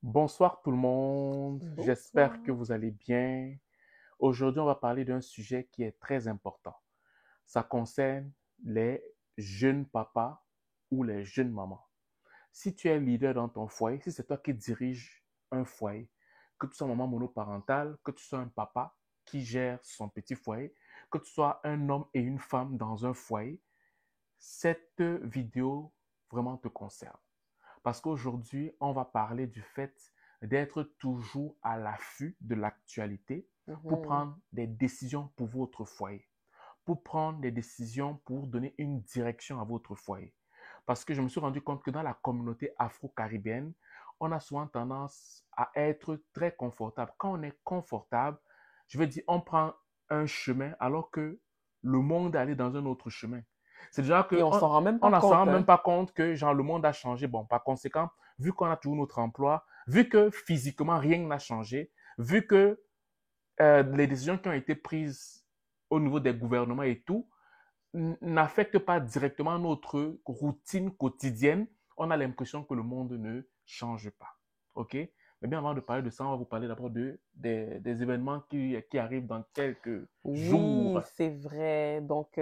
Bonsoir tout le monde, Bonsoir. j'espère que vous allez bien. Aujourd'hui, on va parler d'un sujet qui est très important. Ça concerne les jeunes papas ou les jeunes mamans. Si tu es leader dans ton foyer, si c'est toi qui diriges un foyer, que tu sois maman monoparentale, que tu sois un papa qui gère son petit foyer, que tu sois un homme et une femme dans un foyer, cette vidéo vraiment te concerne. Parce qu'aujourd'hui, on va parler du fait d'être toujours à l'affût de l'actualité pour Mhm. prendre des décisions pour votre foyer, pour prendre des décisions pour donner une direction à votre foyer. Parce que je me suis rendu compte que dans la communauté afro-caribéenne, on a souvent tendance à être très confortable. Quand on est confortable, je veux dire, on prend un chemin alors que le monde est allé dans un autre chemin. C'est déjà Et que on s'en rend même on pas n'en s'en rend compte, même hein. pas compte que genre, le monde a changé. Bon, par conséquent, vu qu'on a toujours notre emploi, vu que physiquement rien n'a changé, vu que les décisions qui ont été prises au niveau des gouvernements et tout n'affectent pas directement notre routine quotidienne, on a l'impression que le monde ne change pas. OK? Mais bien avant de parler de ça, on va vous parler d'abord des événements qui arrivent dans quelques jours. Oui, c'est vrai. Donc,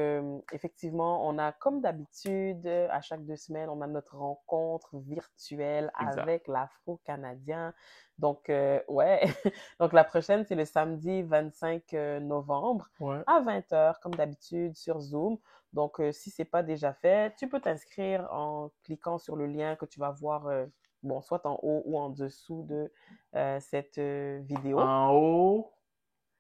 effectivement, on a, comme d'habitude, à chaque 2 semaines, on a notre rencontre virtuelle Exact. avec l'Afro-Canadien. Donc, ouais. Donc, la prochaine, c'est le samedi 25 novembre Ouais. à 20 heures, comme d'habitude, sur Zoom. Donc, si c'est pas déjà fait, tu peux t'inscrire en cliquant sur le lien que tu vas voir, bon, soit en haut ou en dessous de cette vidéo. En haut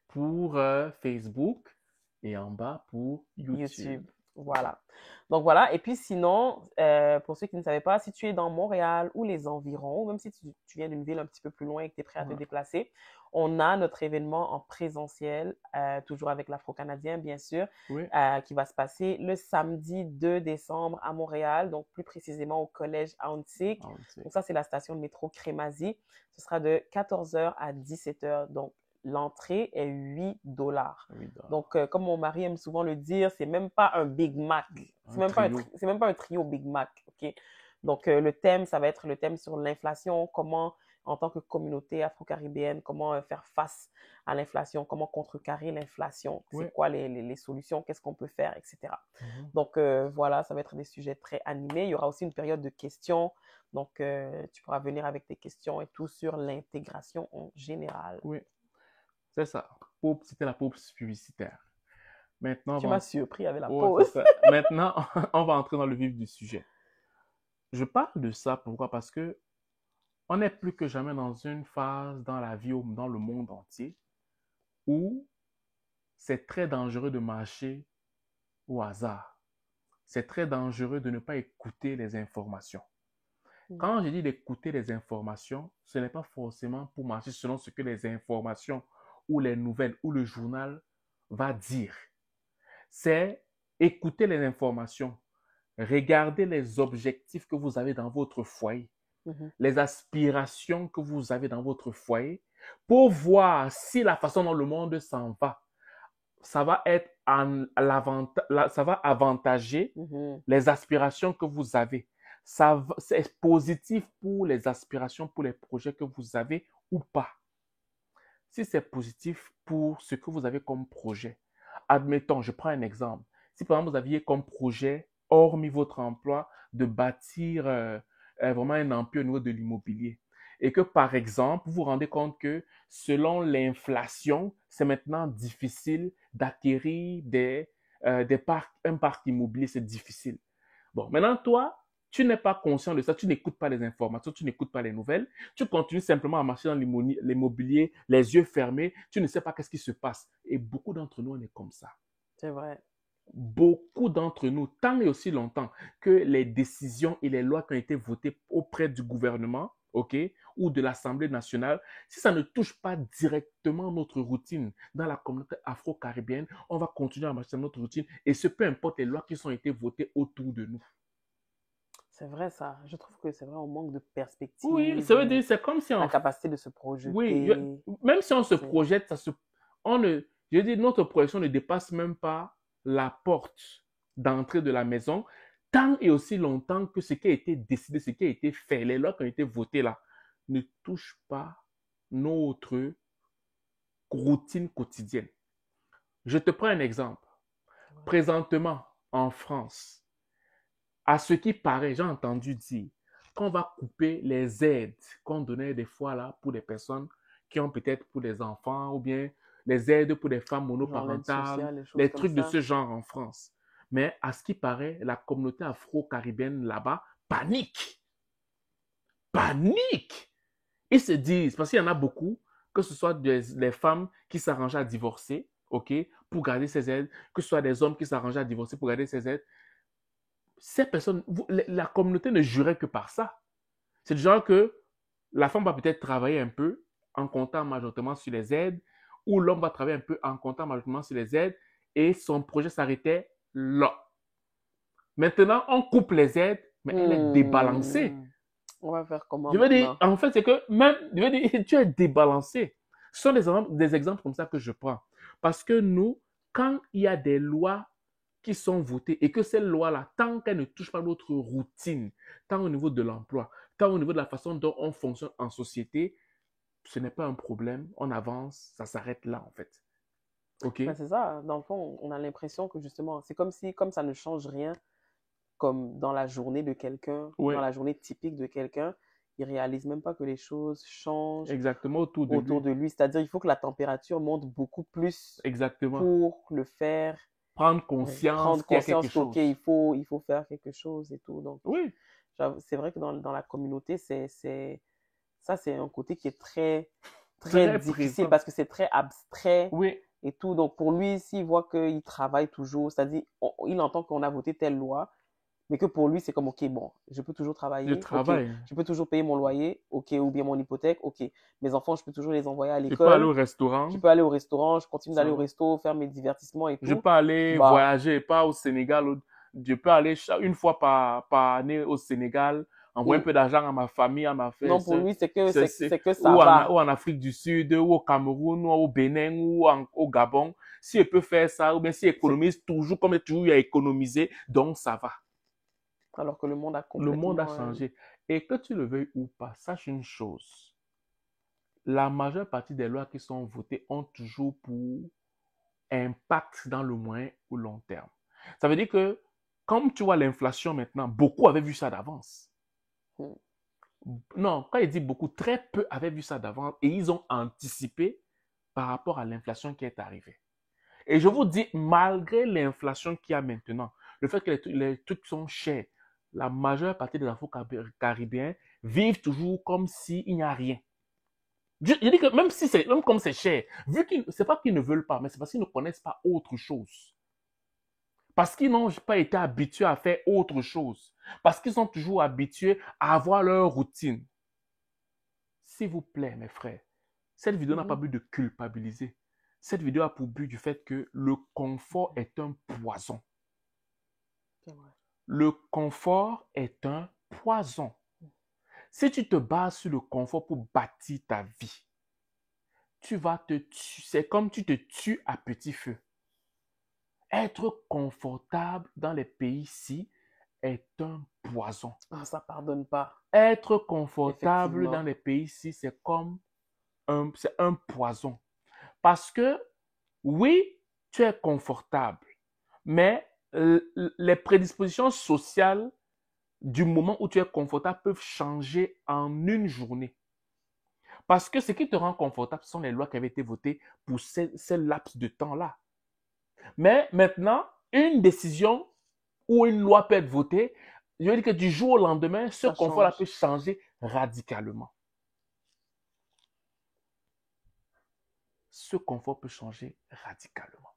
pour Facebook et en bas pour YouTube. YouTube. Voilà. Donc voilà. Et puis sinon, pour ceux qui ne savaient pas, si tu es dans Montréal ou les environs, même si tu viens d'une ville un petit peu plus loin et que tu es prêt à te Ouais. déplacer, on a notre événement en présentiel, toujours avec l'Afro-Canadien, bien sûr, Oui. qui va se passer le samedi 2 décembre à Montréal, donc plus précisément au collège Antique. Ah, on sait. Donc ça, c'est la station de métro Crémazie. Ce sera de 14 heures à 17 heures. Donc l'entrée est 8 $. Oui, Donc, comme mon mari aime souvent le dire, c'est même pas un Big Mac. un trio. C'est même pas un trio Big Mac, OK? Donc, le thème, ça va être le thème sur l'inflation, comment, en tant que communauté afro-caribéenne, comment faire face à l'inflation, comment contrecarrer l'inflation, Oui. c'est quoi les solutions, qu'est-ce qu'on peut faire, etc. Mhm. Donc, voilà, ça va être des sujets très animés. Il y aura aussi une période de questions. Donc, tu pourras venir avec tes questions et tout sur l'intégration en général. Oui, c'est ça. C'était la pause publicitaire. Maintenant, Tu m'as surpris avec la ouais, c'est pause. ça. Maintenant, on va entrer dans le vif du sujet. Je parle de ça pourquoi? Parce que on est plus que jamais dans une phase dans la vie, dans le monde entier, où c'est très dangereux de marcher au hasard. C'est très dangereux de ne pas écouter les informations. Quand je dis d'écouter les informations, ce n'est pas forcément pour marcher selon ce que les informations ou les nouvelles ou le journal va dire. C'est écouter les informations, regarder les objectifs que vous avez dans votre foyer, Mhm. les aspirations que vous avez dans votre foyer, pour voir si la façon dont le monde s'en va, ça va être ça va avantager Mhm. les aspirations que vous avez. C'est positif pour les aspirations, pour les projets que vous avez ou pas. Si c'est positif pour ce que vous avez comme projet, admettons, je prends un exemple. Si par exemple vous aviez comme projet, hormis votre emploi, de bâtir vraiment un empire au niveau de l'immobilier, et que par exemple, vous vous rendez compte que selon l'inflation, c'est maintenant difficile d'acquérir un parc immobilier, c'est difficile. Bon, maintenant, toi, tu n'es pas conscient de ça, tu n'écoutes pas les informations, tu n'écoutes pas les nouvelles, tu continues simplement à marcher dans l'immobilier, les yeux fermés, tu ne sais pas qu'est-ce qui se passe. Et beaucoup d'entre nous, on est comme ça. C'est vrai. Beaucoup d'entre nous, tant et aussi longtemps que les décisions et les lois qui ont été votées auprès du gouvernement, OK, ou de l'Assemblée nationale, si ça ne touche pas directement notre routine dans la communauté afro-caribéenne, on va continuer à marcher dans notre routine et ce peu importe les lois qui ont été votées autour de nous. C'est vrai ça. Je trouve que c'est vrai, on manque de Oui, perspective, ça veut dire, c'est comme si la on, capacité de se oui, projeter. même si on se C'est... projette, on ne, je dis, notre projection ne dépasse même pas la porte d'entrée de la maison, tant et aussi longtemps que ce qui a été décidé, ce qui a été fait, les lois qui ont été votées là, ne touche pas notre routine quotidienne. Je te prends un exemple. Présentement, en France, à ce qui paraît, j'ai entendu dire qu'on va couper les aides qu'on donnait des fois là pour des personnes qui ont peut-être pour des enfants ou bien les aides pour des femmes Genre l'aide monoparentales, sociale, les choses les comme trucs de ça. ce genre en France. Mais à ce qui paraît, la communauté afro-caribéenne là-bas panique. Panique! Ils se disent, parce qu'il y en a beaucoup, que ce soit les femmes qui s'arrangent à divorcer, ok, pour garder ces aides, que ce soit des hommes qui s'arrangent à divorcer pour garder ces aides, ces personnes, la communauté ne jurait que par ça. C'est du genre que la femme va peut-être travailler un peu en comptant majoritairement sur les aides, ou l'homme va travailler un peu en comptant majoritairement sur les aides, et son projet s'arrêtait là. Maintenant, on coupe les aides, mais elle est débalancée. On va faire comment Je veux dire, maintenant? en fait, c'est que même, je veux dire, tu es débalancé. Ce sont des exemples comme ça que je prends. Parce que nous, quand il y a des lois qui sont votées et que ces lois-là, tant qu'elles ne touchent pas notre routine, tant au niveau de l'emploi, tant au niveau de la façon dont on fonctionne en société, ce n'est pas un problème. On avance, ça s'arrête là, en fait. OK? Ben, c'est ça. Dans le fond, on a l'impression que justement, c'est comme si, comme ça ne change rien, comme dans la journée de quelqu'un, Oui, dans la journée typique de quelqu'un, il réalise même pas que les choses changent exactement autour de autour lui. de lui. C'est-à-dire, il faut que la température monte beaucoup plus Exactement. pour le faire Prendre conscience prendre qu'il y a quelque conscience qu'OK, chose. il faut faire quelque chose et tout. Donc, Oui, c'est vrai que dans la communauté, ça, c'est un côté qui est très, très très difficile présent. parce que c'est très abstrait Oui, et tout. Donc, pour lui, s'il voit qu'il travaille toujours, c'est-à-dire, il entend qu'on a voté telle loi, mais que pour lui, c'est comme, OK, bon, je peux toujours je travailler, OK, travaille. je peux toujours payer mon loyer, OK, ou bien mon hypothèque, OK. Mes enfants, je peux toujours les envoyer à Je peux aller l'école, au je restaurant. peux aller au restaurant, je continue Ça d'aller au va. resto, faire mes divertissements et Je tout. peux aller Bah, voyager, pas au Sénégal. Je peux aller une fois par année au Sénégal, envoyer un et peu d'argent à ma famille, à ma frère, non, pour lui, c'est que ça ou va. ou en Afrique du Sud, ou au Cameroun, ou au Bénin, ou au Gabon. Si je peux faire ça, ou bien si économise toujours comme j'ai toujours eu à économiser, donc ça va. Alors que le monde a Le monde a complètement... changé. Et que tu le veuilles ou pas, sache une chose. La majeure partie des lois qui sont votées ont toujours pour impact dans le moyen ou long terme. Ça veut dire que, comme tu vois l'inflation maintenant, beaucoup avaient vu ça d'avance. hmm, Non, quand il dit beaucoup, très peu avaient vu ça d'avance et ils ont anticipé par rapport à l'inflation qui est arrivée. Et je vous dis, malgré l'inflation qu'il y a maintenant, le fait que les trucs sont chers, la majeure partie des Afro-Caribéens vivent toujours comme s'il n'y a rien. Je dis que même comme c'est cher, vu qu'ils, c'est pas qu'ils ne veulent pas, mais c'est parce qu'ils ne connaissent pas autre chose. Parce qu'ils n'ont pas été habitués à faire autre chose. Parce qu'ils sont toujours habitués à avoir leur routine. S'il vous plaît, mes frères, cette vidéo n'a pas mhm, but de culpabiliser. Cette vidéo a pour but du fait que le confort est un poison. c'est vrai. Le confort est un poison. Si tu te bases sur le confort pour bâtir ta vie, tu vas te tuer. C'est comme tu te tues à petit feu. Être confortable dans les pays-ci est un poison. Ah, ça pardonne pas, Être confortable dans effectivement. les pays-ci, c'est un poison. Parce que, oui, tu es confortable, mais les prédispositions sociales du moment où tu es confortable peuvent changer en une journée. Parce que ce qui te rend confortable, ce sont les lois qui avaient été votées pour ce laps de temps-là. Mais maintenant, une décision ou une loi peut être votée, je veux dire que du jour au lendemain, ce Ça confort-là peut change. changer radicalement. Ce confort peut changer radicalement.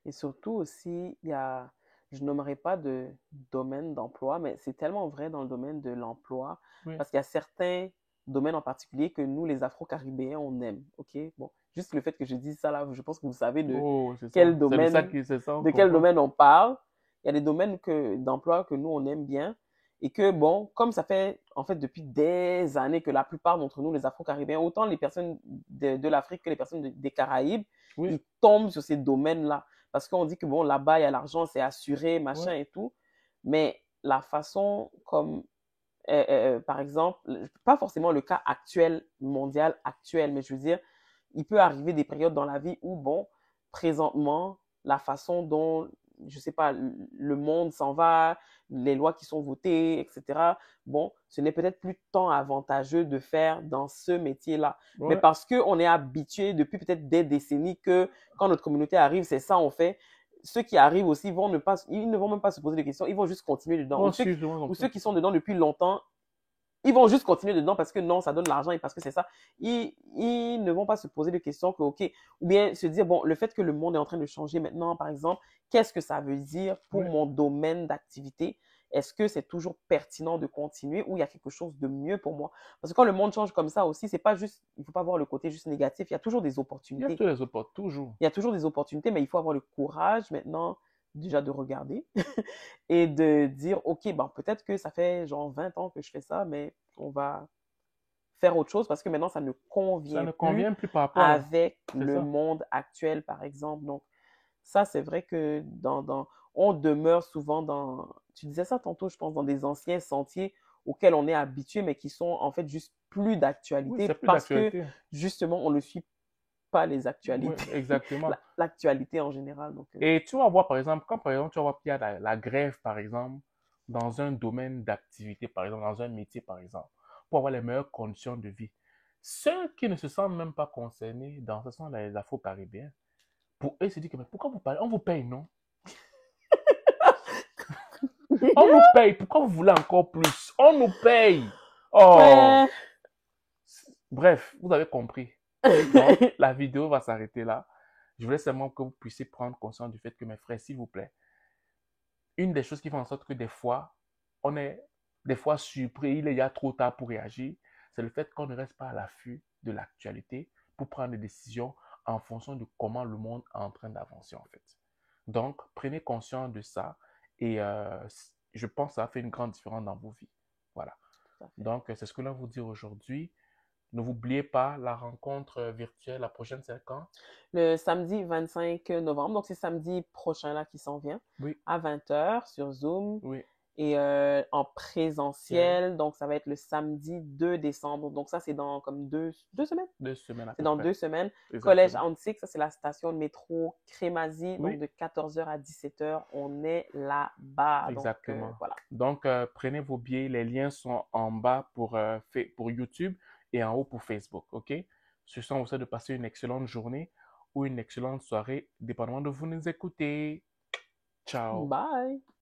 Et surtout aussi, je nommerai pas de domaine d'emploi, mais c'est tellement vrai dans le domaine de l'emploi, Oui. parce qu'il y a certains domaines en particulier que nous, les Afro-Caribéens, on aime. OK? Bon, juste le fait que je dise ça là, je pense que vous savez Oh, c'est ça. C'est ça, on de quel comprend. domaine on parle. Il y a des domaines d'emploi que nous, on aime bien. Et que, bon, comme ça fait, en fait, depuis des années que la plupart d'entre nous, les Afro-Caribéens, autant les personnes de l'Afrique que les personnes des Caraïbes, Oui, ils tombent sur ces domaines-là. Parce qu'on dit que, bon, là-bas, il y a l'argent, c'est assuré, machin ouais. et tout. Mais la façon comme par exemple, pas forcément le cas actuel, mondial actuel, mais je veux dire, il peut arriver des périodes dans la vie où, bon, présentement, la façon dont, je sais pas, le monde s'en va, les lois qui sont votées, etc., bon, ce n'est peut-être plus tant avantageux de faire dans ce métier-là. Mais Ouais. parce qu'on est habitué depuis peut-être des décennies que quand notre communauté arrive, c'est ça on fait. Ceux qui arrivent aussi ils ne vont même pas se poser de questions, ils vont juste continuer dedans. Moi aussi, je vois Ou comme ceux ça. qui sont dedans depuis longtemps, ils vont juste continuer dedans parce que non, ça donne l'argent et parce que c'est ça. Ils ne vont pas se poser de questions que, OK, ou bien se dire, bon, le fait que le monde est en train de changer maintenant, par exemple, qu'est-ce que ça veut dire pour Ouais. mon domaine d'activité? Est-ce que c'est toujours pertinent de continuer ou il y a quelque chose de mieux pour moi? Parce que quand le monde change comme ça aussi, c'est pas juste, il faut pas voir le côté juste négatif, il y a toujours des Il y a opportunités. tous les opportunités, toujours. Il y a toujours des opportunités, mais il faut avoir le courage maintenant déjà de regarder et de dire, OK, ben, peut-être que ça fait genre 20 ans que je fais ça, mais on va faire autre chose parce que maintenant, ça ne Ça convient ne plus convient plus par rapport à... avec C'est le ça. monde actuel, par exemple. Donc, ça, c'est vrai que on demeure souvent dans, tu disais ça tantôt, je pense, dans des anciens sentiers auxquels on est habitué, mais qui sont en fait juste plus Oui, d'actualité c'est plus parce que d'actualité. justement, on ne suit pas les Oui, actualités, exactement. l'actualité en général. Donc, Et tu vas voir, par exemple, quand par exemple, tu vas voir qu'il y a la grève, par exemple, dans un domaine d'activité, par exemple, dans un métier, par exemple, pour avoir les meilleures conditions de vie. Ceux qui ne se sentent même pas concernés, dans ce sont les Afro-Caribéens. Pour eux, ils se disent que, mais pourquoi vous parlez? On vous paye, non? On nous paye. Pourquoi vous voulez encore plus? On nous paye. Oh, ouais. bref, vous avez compris. Donc, la vidéo va s'arrêter là. Je voulais seulement que vous puissiez prendre conscience du fait que, mes frères, s'il vous plaît, une des choses qui font en sorte que des fois, on est des fois surpris, il est déjà trop tard pour réagir, c'est le fait qu'on ne reste pas à l'affût de l'actualité pour prendre des décisions en fonction de comment le monde est en train d'avancer en fait. Donc, prenez conscience de ça et je pense que ça a fait une grande différence dans vos vies. Voilà. Tout à fait. Donc, c'est ce que l'on vous dit aujourd'hui. Ne vous oubliez pas, la rencontre virtuelle, la prochaine, c'est quand? Le samedi 25 novembre, donc c'est samedi prochain là qui s'en vient, Oui, à 20 heures sur Zoom oui, et en ciel, présentiel, donc ça va être le samedi 2 décembre. Donc ça, c'est dans comme deux semaines. 2 semaines à C'est peu dans près. 2 semaines. Collège Exactement. Antique, ça c'est la station de métro Crémazie, donc Oui, de 14 heures à 17 heures, on est là-bas. Donc exactement. voilà. Donc, prenez vos billets. Les liens sont en bas pour YouTube et en haut pour Facebook. OK? Ce sont vous souhaite de passer une excellente journée ou une excellente soirée, dépendamment de vous nous écoutez. Ciao. Bye!